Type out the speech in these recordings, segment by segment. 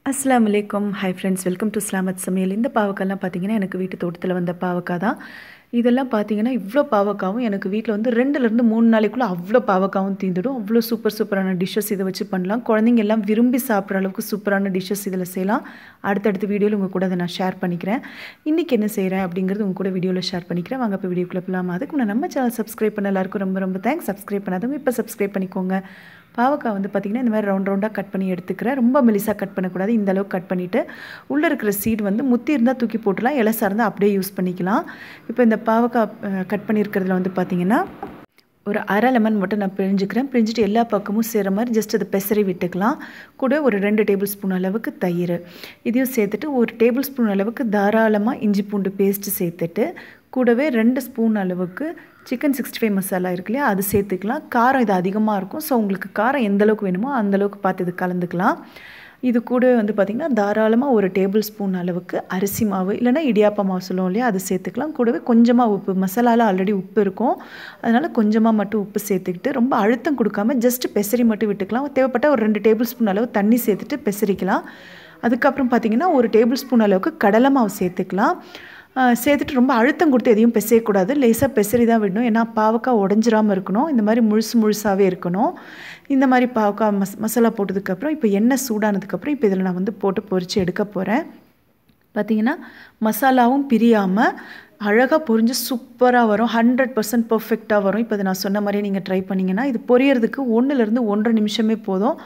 அஸ்ஸலாமு அலைக்கும். Hi friends, welcome to இஸ்லாமத் சமையல். இந்த பாவக்காய்லாம் பார்த்தீங்கன்னா எனக்கு வீட்டு தோட்டத்தில் வந்த பாவக்காய் தான். இதெல்லாம் பார்த்தீங்கன்னா இவ்வளோ பாவக்காவும் எனக்கு வீட்டில் வந்து 2லேருந்து 3 நாளைக்குள்ளே அவ்வளோ பாவக்காவும் தீந்துடும். அவ்வளோ சூப்பரான டிஷ்ஷஸ் இதை வச்சு பண்ணலாம். குழந்தைங்க எல்லாம் விரும்பி சாப்பிட்ற அளவுக்கு சூப்பரான டிஷ்ஷஸ் இதில் செய்யலாம். அடுத்தடுத்த வீடியோவில் உங்கள் கூட அதை நான் ஷேர் பண்ணிக்கிறேன். இன்றைக்கி என்ன செய்கிறேன் அப்படிங்கிறது உங்கள் கூட வீடியோவில் ஷேர் பண்ணிக்கிறேன். வாங்க இப்போ வீடியோக்குள்ளே போகலாம். அதுக்கு நான் நம்ம சேனல் சப்ஸ்கிரைப் பண்ண எல்லாருக்கும் ரொம்ப தேங்க்ஸ். சப்ஸ்கிரைப் பண்ணாதவங்க இப்போ சப்ஸ்கிரைப் பண்ணிக்கோங்க. பாவக்காய் வந்து பார்த்திங்கன்னா இந்த மாதிரி ரவுண்டாக கட் பண்ணி எடுத்துக்கிறேன். ரொம்ப மெலிசாக கட் பண்ணக்கூடாது. இந்த அளவுக்கு கட் பண்ணிவிட்டு உள்ளே இருக்கிற சீட் வந்து முத்தி இருந்தால் தூக்கி போட்டுலாம், இலசாக இருந்தால் அப்படியே யூஸ் பண்ணிக்கலாம். இப்போ இந்த பாவக்காய் கட் பண்ணியிருக்கிறதுல வந்து பார்த்திங்கன்னா ஒரு அரை லெமன் மட்டும் நான் பிழிஞ்சிக்கிறேன். பிழிஞ்சிட்டு எல்லா பக்கமும் சேர மாதிரி ஜஸ்ட் அதை பெசரி விட்டுக்கலாம். கூட ஒரு 2 டேபிள் ஸ்பூன் அளவுக்கு தயிர் இதையும் சேர்த்துட்டு, ஒரு டேபிள் ஸ்பூன் அளவுக்கு தாராளமாக இஞ்சி பூண்டு பேஸ்ட்டு சேர்த்துட்டு, கூடவே 2 ஸ்பூன் அளவுக்கு சிக்கன் 65 மசாலா இருக்கு இல்லையா, அது சேர்த்துக்கலாம். காரம் இது அதிகமாக இருக்கும். ஸோ உங்களுக்கு காரம் எந்த அளவுக்கு வேணுமோ அந்தளவுக்கு பார்த்து இது கலந்துக்கலாம். இது கூட வந்து பார்த்திங்கன்னா தாராளமாக ஒரு டேபிள் ஸ்பூன் அளவுக்கு அரிசி மாவு இல்லைனா இடியாப்ப மாவு சொல்லுவோம் இல்லையா, அது சேர்த்துக்கலாம். கூடவே கொஞ்சமாக உப்பு, மசாலாவில் ஆல்ரெடி உப்பு இருக்கும், அதனால் கொஞ்சமாக மட்டும் உப்பு சேர்த்துக்கிட்டு ரொம்ப அழுத்தம் கொடுக்காம ஜஸ்ட் பெசரி மட்டும் விட்டுக்கலாம். தேவைப்பட்ட ஒரு 2 டேபிள் ஸ்பூன் அளவு தண்ணி சேர்த்துட்டு பெசரிக்கலாம். அதுக்கப்புறம் பார்த்திங்கன்னா ஒரு டேபிள் ஸ்பூன் அளவுக்கு கடலை மாவு சேர்த்துக்கலாம். சேர்த்துட்டு ரொம்ப அழுத்தம் கொடுத்து எதையும் பிசையக்கூடாது. லேசாக பெசரி தான் விடணும். ஏன்னா பாவக்காய் உடஞ்சிராமல் இருக்கணும். இந்த மாதிரி முழுசாகவே இருக்கணும். இந்த மாதிரி பாவக்காய் மசாலா போட்டதுக்கப்புறம் இப்போ எண்ணெய் சூடானதுக்கப்புறம் இப்போ இதில் நான் வந்து போட்டு பொரித்து எடுக்க போகிறேன். பார்த்திங்கன்னா மசாலாவும் பிரியாமல் அழகாக பொரிஞ்சு சூப்பராக வரும். 100% பர்ஃபெக்டாக வரும். இப்போ நான் சொன்ன மாதிரியே நீங்கள் ட்ரை பண்ணிங்கன்னா இது பொரியறதுக்கு 1லேருந்து 1.5 நிமிஷமே போதும்.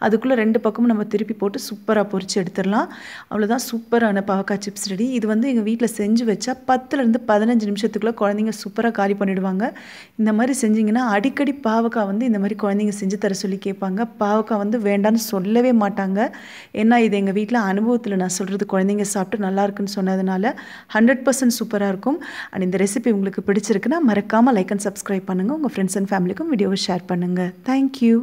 அதுக்குள்ளே 2 பக்கமும் நம்ம திருப்பி போட்டு சூப்பராக பொரித்து எடுத்துடலாம். அவ்வளோதான், சூப்பரான பாவக்காய் சிப்ஸ் ரெடி. இது வந்து எங்கள் வீட்டில் செஞ்சு வச்சா 10லேருந்து 15 நிமிஷத்துக்குள்ளே குழந்தைங்க சூப்பராக காலி பண்ணிவிடுவாங்க. இந்த மாதிரி செஞ்சிங்கன்னா அடிக்கடி பாவக்காய் வந்து இந்த மாதிரி குழந்தைங்க செஞ்சு தர சொல்லி கேட்பாங்க. பாவக்காய் வந்து வேண்டான்னு சொல்லவே மாட்டாங்க. ஏன்னா இது எங்கள் வீட்டில் அனுபவத்தில் நான் சொல்கிறது, குழந்தைங்க சாப்பிட்டு நல்லா இருக்குன்னு சொன்னதுனால 100% சூப்பராக இருக்கும். அண்ட் இந்த ரெசிபி உங்களுக்கு பிடிச்சிருக்குன்னா மறக்காமல் லைக் அண்ட் சப்ஸ்கிரைப் பண்ணுங்கள். உங்கள் ஃப்ரெண்ட்ஸ் அண்ட் ஃபேமிலிக்கும் வீடியோவை ஷேர் பண்ணுங்கள். தேங்க்யூ.